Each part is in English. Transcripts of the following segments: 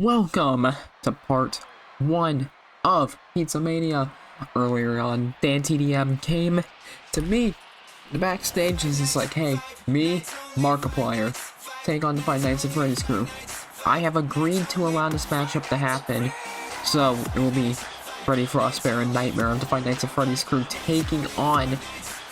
Welcome to part 1 of Pizza Mania. Earlier on, DanTDM came to me the backstage. He's just like, hey, me, Markiplier, take on the Five Nights at Freddy's crew. I have agreed to allow this matchup to happen, so it will be Freddy Frostbear and Nightmare of the Five Nights at Freddy's crew taking on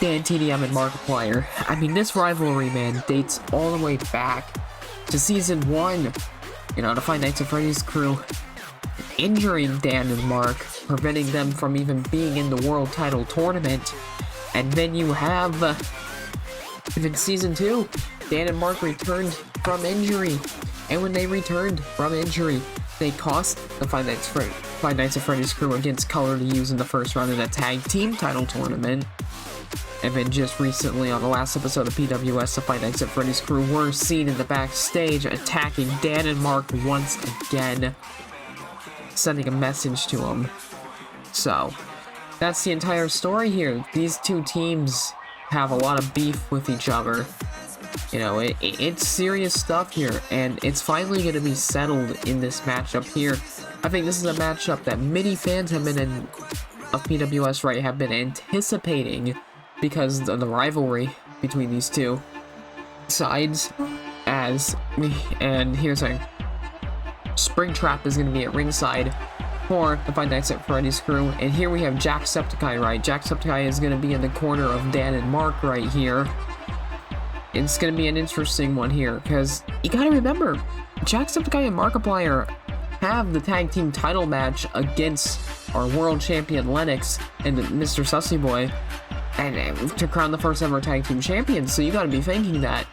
DanTDM and Markiplier. I mean, this rivalry, man, dates all the way back to Season 1. You know, the Five Nights at Freddy's crew injuring Dan and Mark, preventing them from even being in the world title tournament. And then you have, in Season 2, Dan and Mark returned from injury. And when they returned from injury, they cost the Five Nights at Freddy's crew against Color to use in the first round of the tag team title tournament. And then just recently, on the last episode of PWS, the Five Nights at Freddy's crew were seen in the backstage attacking Dan and Mark once again, sending a message to them. So, that's the entire story here. These two teams have a lot of beef with each other. You know, it's serious stuff here, and it's finally going to be settled in this matchup here. I think this is a matchup that many fans have been of PWS, right, have been anticipating, because of the rivalry between these two sides. And here's a Springtrap is going to be at ringside for the Five Nights at Freddy's crew. And here we have Jacksepticeye, right? Jacksepticeye is going to be in the corner of Dan and Mark right here. It's going to be an interesting one here, because you got to remember, Jacksepticeye and Markiplier have the tag team title match against our world champion Lennox and Mr. Sussy Boy, and to crown the first ever tag team champion. So you gotta be thinking that,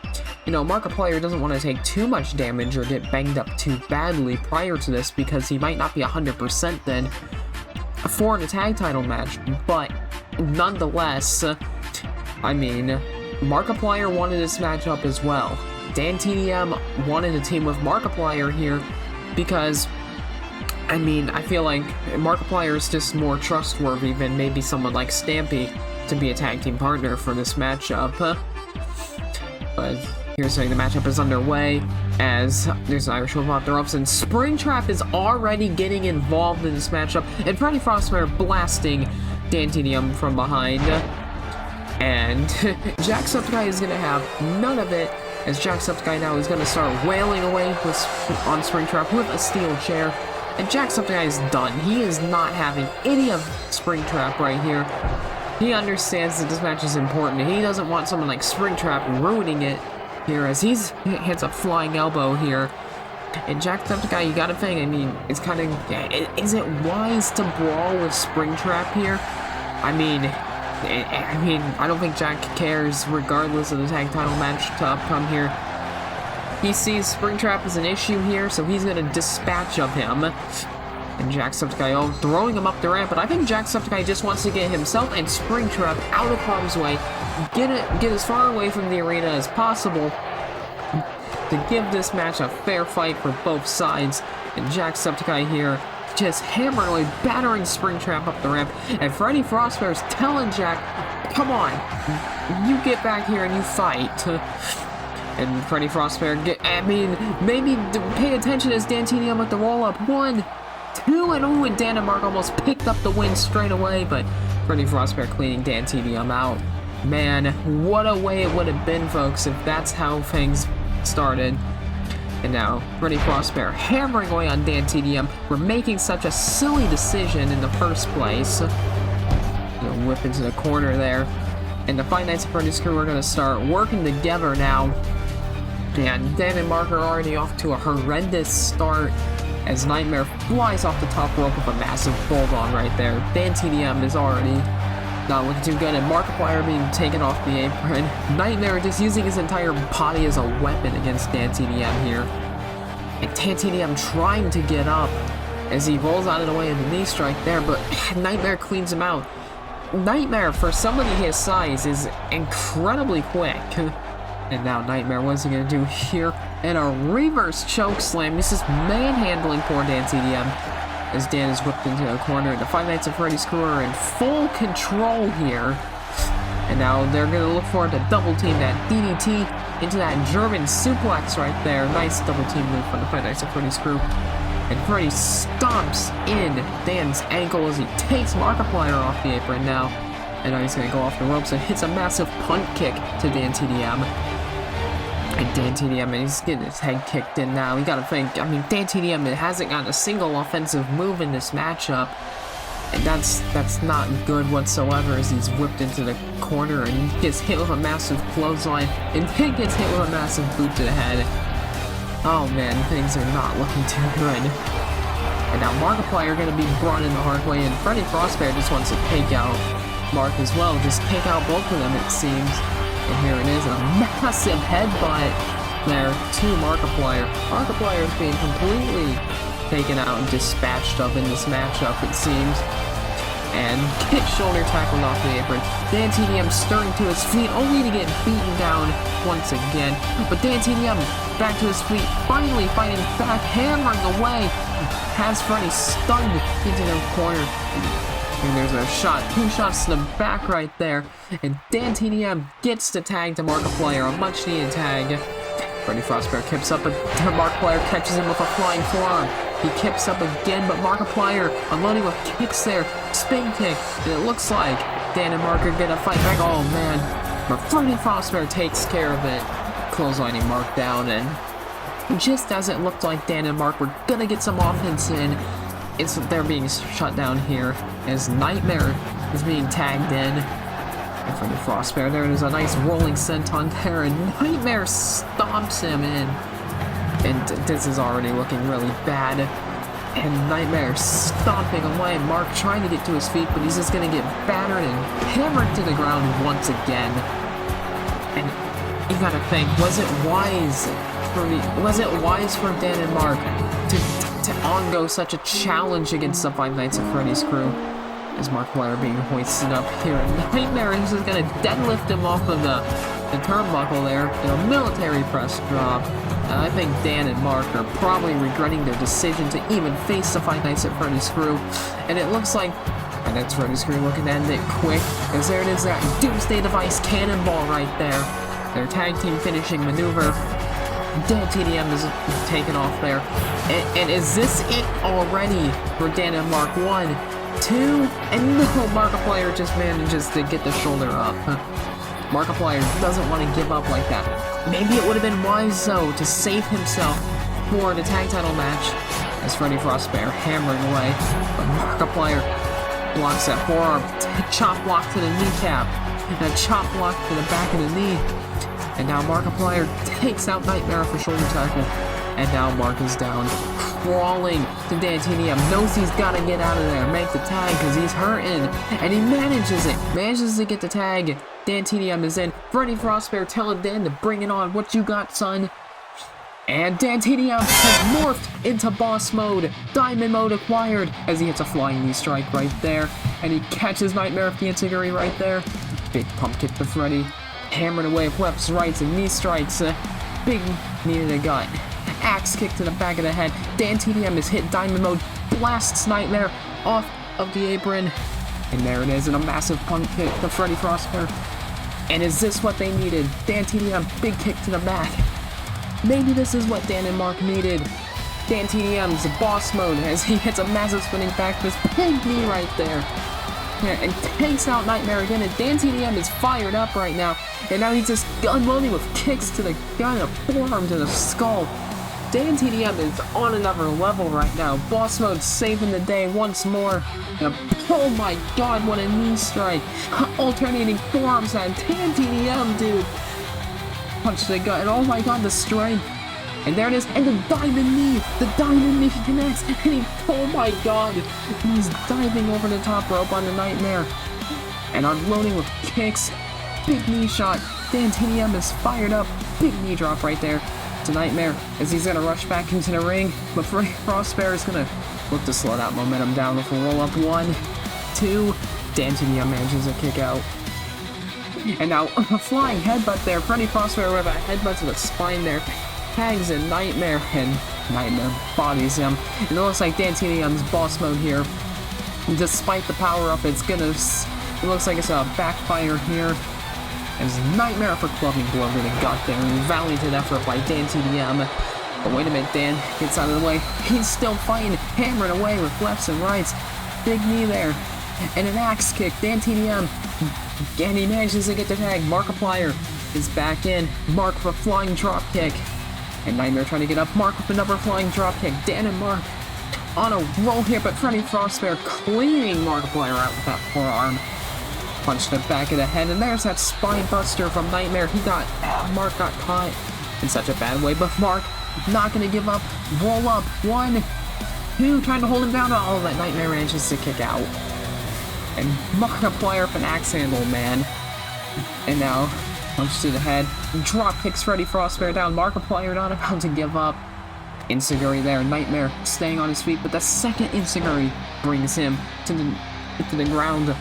you know, Markiplier doesn't want to take too much damage or get banged up too badly prior to this, because he might not be 100% then for the tag title match. But nonetheless, I mean, Markiplier wanted this matchup as well. DanTDM wanted to team with Markiplier here because, I mean, I feel like Markiplier is just more trustworthy than maybe someone like Stampy to be a tag team partner for this matchup. But here's saying the matchup is underway as there's an Irish Whip off the ropes, and Springtrap is already getting involved in this matchup, and Freddy Frostbear blasting DanTDM from behind. And Jacksepticeye is going to have none of it, as Jacksepticeye now is going to start wailing away on Springtrap with a steel chair. And Jacksepticeye is done. He is not having any of Springtrap right here. He understands that this match is important, and he doesn't want someone like Springtrap ruining it here, as he hits a flying elbow here. And Jacksepticeye, you gotta think, I mean, it's kind of, is it wise to brawl with Springtrap here? I mean, I don't think Jack cares, regardless of the tag title match to upcome here. He sees Springtrap as an issue here, so he's gonna dispatch of him. And Jacksepticeye throwing him up the ramp, but I think Jacksepticeye just wants to get himself and Springtrap out of harm's way, get as far away from the arena as possible to give this match a fair fight for both sides. And Jacksepticeye here just hammering away, battering Springtrap up the ramp, and Freddy Frostbear is telling Jack, come on, you get back here and you fight. And Freddy Frostbear, maybe pay attention as DanTDM with the roll-up. 1, 2, and Dan and Mark almost picked up the win straight away, but Freddy Frostbear cleaning DanTDM out. Man, what a way it would have been, folks, if that's how things started. And now, Freddy Frostbear hammering away on DanTDM for making such a silly decision in the first place. Whip into the corner there. And the Five Nights at Freddy's crew are going to start working together now. And Dan and Mark are already off to a horrendous start, as Nightmare flies off the top rope with a massive bulldog right there. DanTDM is already not looking too good, and Markiplier being taken off the apron. Nightmare just using his entire body as a weapon against DanTDM here. And DanTDM trying to get up as he rolls out of the way of the knee strike there, but Nightmare cleans him out. Nightmare, for somebody his size, is incredibly quick. And now Nightmare, what's he going to do here? And a reverse choke slam. This is manhandling poor DanTDM as Dan is whipped into a corner. The Five Nights at Freddy's crew are in full control here. And now they're going to look forward to double team that DDT into that German suplex right there. Nice double team move from the Five Nights at Freddy's crew. And Freddy stomps in Dan's ankle as he takes Markiplier off the apron now. And now he's going to go off the ropes and hits a massive punt kick to DanTDM. And DanTDM, he's getting his head kicked in now. You gotta think, I mean, DanTDM hasn't gotten a single offensive move in this matchup. And that's not good whatsoever as he's whipped into the corner and gets hit with a massive clothesline. And then gets hit with a massive boot to the head. Oh man, things are not looking too good. And now Markiplier going to be brought in the hard way, and Freddy Frostbear just wants to take out Mark as well. Just take out both of them, it seems. And here it is, a massive headbutt there to Markiplier. Markiplier is being completely taken out and dispatched of in this matchup, it seems. And gets shoulder tackled off the apron. DanTDM stirring to his feet, only to get beaten down once again. But DanTDM back to his feet, finally fighting back, hammering away. Has Freddy stunned into the corner. And there's a shot, 2 shots to the back right there. And DanTDM gets the tag to Markiplier, a much needed tag. Freddy Frostbear kips up, but Markiplier catches him with a flying forearm. He kips up again, but Markiplier unloading with kicks there. Spin kick, and it looks like Dan and Mark are gonna fight back. Oh man, but Freddy Frostbear takes care of it, clotheslining Mark down, and just as it looked like Dan and Mark were gonna get some offense in, they're being shut down here as Nightmare is being tagged in. And Freddy Frostbear, there is a nice rolling senton there, and Nightmare stomps him in. And this is already looking really bad. And Nightmare stomping away. Mark trying to get to his feet, but he's just going to get battered and hammered to the ground once again. And you got to think, was it wise for Dan and Mark to on-go such a challenge against the Five Nights at Freddy's crew? As Markiplier being hoisted up here, Nightmare is just going to deadlift him off of the turnbuckle there in a military press drop. I think Dan and Mark are probably regretting their decision to even face the Five Nights at Freddy's crew. And it looks like Five Nights at Freddy's crew looking to end it quick, as there it is, that Doomsday Device cannonball right there. Their tag team finishing maneuver. DanTDM is taken off there. And is this it already for Dan and Mark? 1, 2, and no, Markiplier just manages to get the shoulder up. Markiplier doesn't want to give up like that. Maybe it would have been wise, though, to save himself for the tag title match as Freddy Frostbear hammering away. But Markiplier blocks that forearm, chop block to the kneecap, and a chop block to the back of the knee. And now Markiplier takes out Nightmare for shoulder tackle. And now Mark is down, crawling to DanTDM. Knows he's got to get out of there, make the tag because he's hurting. And he manages it. Manages to get the tag. DanTDM is in. Freddy Frostbear telling Dan to bring it on. What you got, son? And DanTDM has morphed into boss mode. Diamond mode acquired as he hits a flying knee strike right there. And he catches Nightmare with the Intigiri right there. Big pump kick to Freddy. Hammered away with lefts, rights, and knee strikes. Big knee to the gut. Axe kick to the back of the head. DanTDM is hit diamond mode. Blasts Nightmare off of the apron. And there it is, in a massive punt kick to Freddy Frostbear. And is this what they needed? DanTDM, big kick to the back. Maybe this is what Dan and Mark needed. DanTDM's boss mode as he hits a massive spinning back fist. Big knee right there. And takes out Nightmare again, and DanTDM is fired up right now. And now he's just unloading with kicks to the gun, a forearm to the skull. DanTDM is on another level right now. Boss mode saving the day once more. And oh my god, what a knee strike. Alternating forearms on DanTDM, dude. Punch to the gut, and oh my god, the strength. And there it is, and the diamond knee connects, and he, oh my god, he's diving over the top rope on the Nightmare. And unloading with kicks, big knee shot. DanTDM is fired up, big knee drop right there to Nightmare as he's gonna rush back into the ring. But Freddy Frostbear is gonna look to slow that momentum down with a roll up. 1, 2, DanTDM manages a kick out. And now a flying headbutt there. Freddy Frostbear with a headbutt to the spine there. Tags in Nightmare, and Nightmare bodies him. And it looks like DanTDM's boss mode here. Despite the power up, it looks like it's a backfire here. As Nightmare for clubbing blow to the gut there. Valiant effort by DanTDM. But wait a minute, Dan gets out of the way. He's still fighting, hammering away with lefts and rights. Big knee there. And an axe kick. DanTDM. And he manages to get the tag. Markiplier is back in. Mark with a flying drop kick. And Nightmare trying to get up. Mark with another flying drop kick. Dan and Mark on a roll here, but Freddy Frostbear cleaning Markiplier out with that forearm. Punch to the back of the head, and there's that spine buster from Nightmare. Mark got caught in such a bad way, but Mark not gonna give up. Roll up. 1, 2, trying to hold him down. Oh, that Nightmare manages to kick out. And Markiplier with an axe handle, man. And now, punch to the head. Drop kicks Freddy Frostbear down. Markiplier not about to give up. Insiguri there. Nightmare staying on his feet, but the second Insiguri brings him to the ground.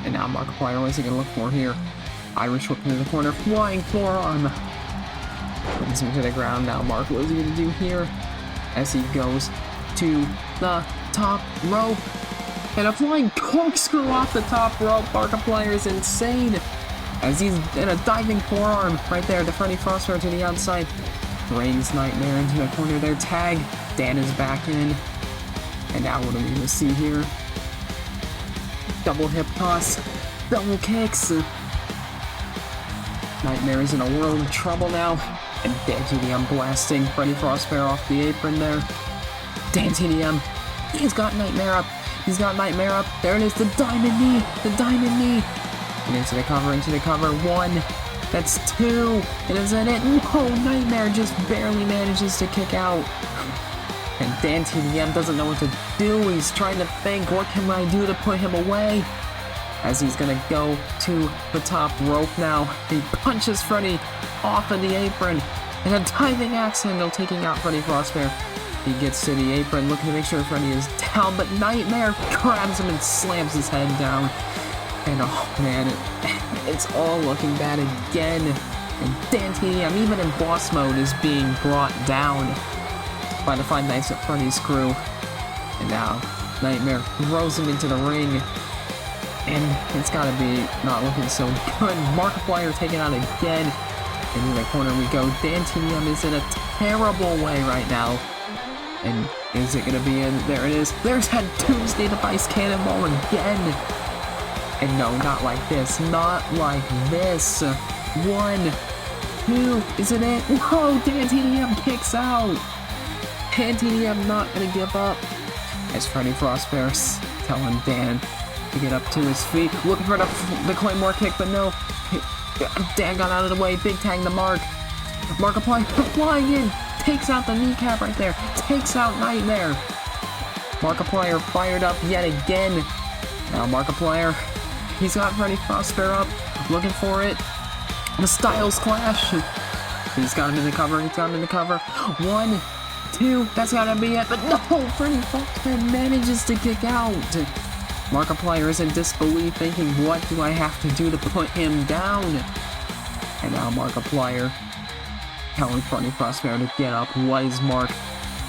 And now Markiplier, what is he going to look for here? Irish whip into the corner. Flying forearm. Brings him to the ground. Now Mark, what is he going to do here? As he goes to the top rope. And a flying corkscrew off the top rope. Markiplier is insane. As he's in a diving forearm right there to Freddy Frostbear to the outside. Brings Nightmare into the corner there. Tag. Dan is back in. And now what are we going to see here? Double hip toss. Double kicks. Nightmare is in a world of trouble now. And DanTDM blasting Freddy Frostbear off the apron there. DanTDM. He's got Nightmare up. He's got Nightmare up. There it is. The diamond knee. The diamond knee. And into the cover. Into the cover. 1. That's 2. And isn't it? No, Nightmare just barely manages to kick out. And DanTDM doesn't know what to do. He's trying to think, what can I do to put him away? As he's gonna go to the top rope now. He punches Freddy off of the apron. And a diving axe handle taking out Freddy Frostbear. He gets to the apron looking to make sure Freddy is down, but Nightmare grabs him and slams his head down. And oh man, it's all looking bad again. And DanTDM, even in boss mode, is being brought down by the Five Nights at Freddy's crew. And now, Nightmare throws him into the ring. And it's gotta be not looking so good. Markiplier taken out again. And in the corner we go. DanTDM is in a terrible way right now. And is it gonna be in? There it is. There's that Doomsday Device Cannonball again. And no, not like this. Not like this. 1, 2, isn't it? Whoa, DanTDM kicks out. DanTDM not gonna give up. As Freddy Frostbear's telling Dan to get up to his feet. Looking for the Claymore kick, but no. Dan got out of the way. Big tag to Mark. Markiplier flying in. Takes out the kneecap right there. Takes out Nightmare. Markiplier fired up yet again. Now Markiplier, he's got Freddy Frostbear up. Looking for it. The Styles Clash. He's got him in the cover. He's got him in the cover. 1, 2. That's gotta be it. But no, Freddy Frostbear manages to kick out. Markiplier is in disbelief, thinking, what do I have to do to put him down? And now Markiplier telling Freddy Frostbear to get up. What is Mark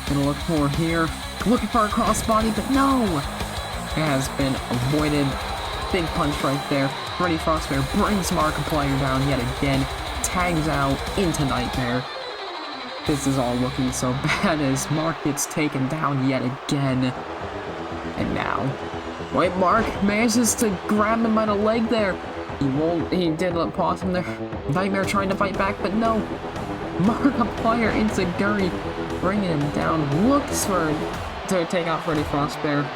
gonna look for here? Looking for a crossbody, but no! It has been avoided. Big punch right there. Freddy Frostbear brings Markiplier down yet again. Tags out into Nightmare. This is all looking so bad as Mark gets taken down yet again. And now, wait, Mark manages to grab him by the leg there. He did pause him there. Nightmare trying to fight back, but no. Markiplier Insiguri bringing him down. Looks to take out Freddy Frostbear.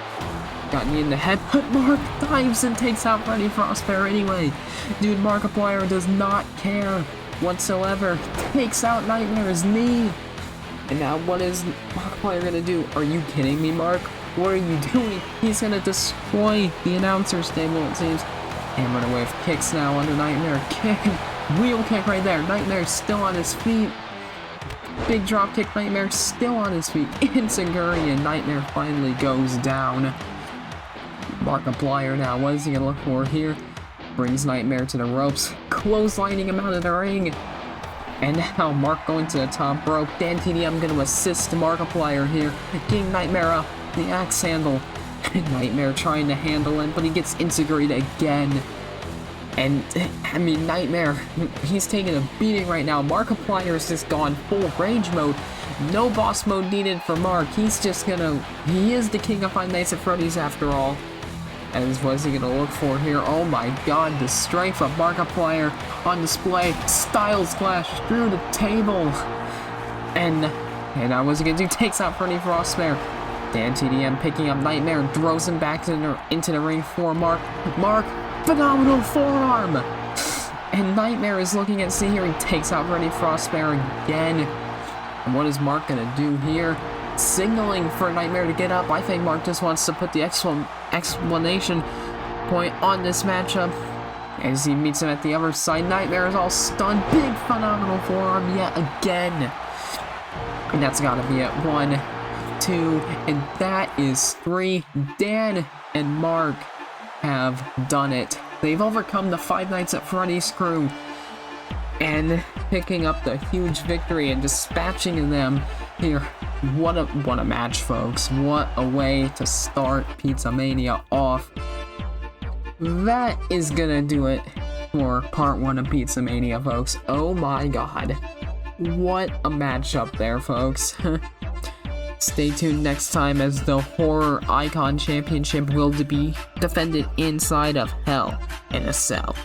Got me in the head, but Mark dives and takes out Freddy Frostbear anyway. Dude, Markiplier does not care whatsoever. Takes out Nightmare's knee. And now what is Markiplier gonna do? Are you kidding me, Mark? What are you doing? He's gonna destroy the announcer's table, it seems. Hammered away with kicks now under Nightmare. Kick. Wheel kick right there. Nightmare's still on his feet. Big drop kick. Nightmare still on his feet. Insiguri and Nightmare finally goes down. Markiplier now. What is he gonna look for here? Brings Nightmare to the ropes. Clotheslining him out of the ring. And now Mark going to the top rope. DanTDM gonna assist Markiplier here. Getting Nightmare up. The axe handle. Nightmare trying to handle him, but he gets Insiguri'd again. And, I mean, Nightmare, he's taking a beating right now. Markiplier's just gone full rage mode. No boss mode needed for Mark. He's just gonna... He is the king of Five Nights at Freddy's after all. As what's he gonna look for here? Oh my god, the strength of Markiplier on display. Styles Clash through the table. And now what's he gonna do? Takes out Freddy Frostmare. DanTDM picking up Nightmare and throws him back into the ring for Mark. Mark, phenomenal forearm! And Nightmare is looking at see here. He takes out Freddy Frostmare again. And what is Mark gonna do here? Signaling for Nightmare to get up. I think Mark just wants to put the explanation point on this matchup. As he meets him at the other side, Nightmare is all stunned. Big phenomenal forearm yet again. And that's gotta be it. 1, 2, and that is 3. Dan and Mark have done it. They've overcome the Five Nights at Freddy's crew and picking up the huge victory and dispatching them here. What a match, folks. What a way to start Pizza Mania off. That is gonna do it for part 1 of Pizza Mania, folks. Oh my god. What a matchup there, folks. Stay tuned next time as the Horror Icon Championship will be defended inside of Hell in a Cell.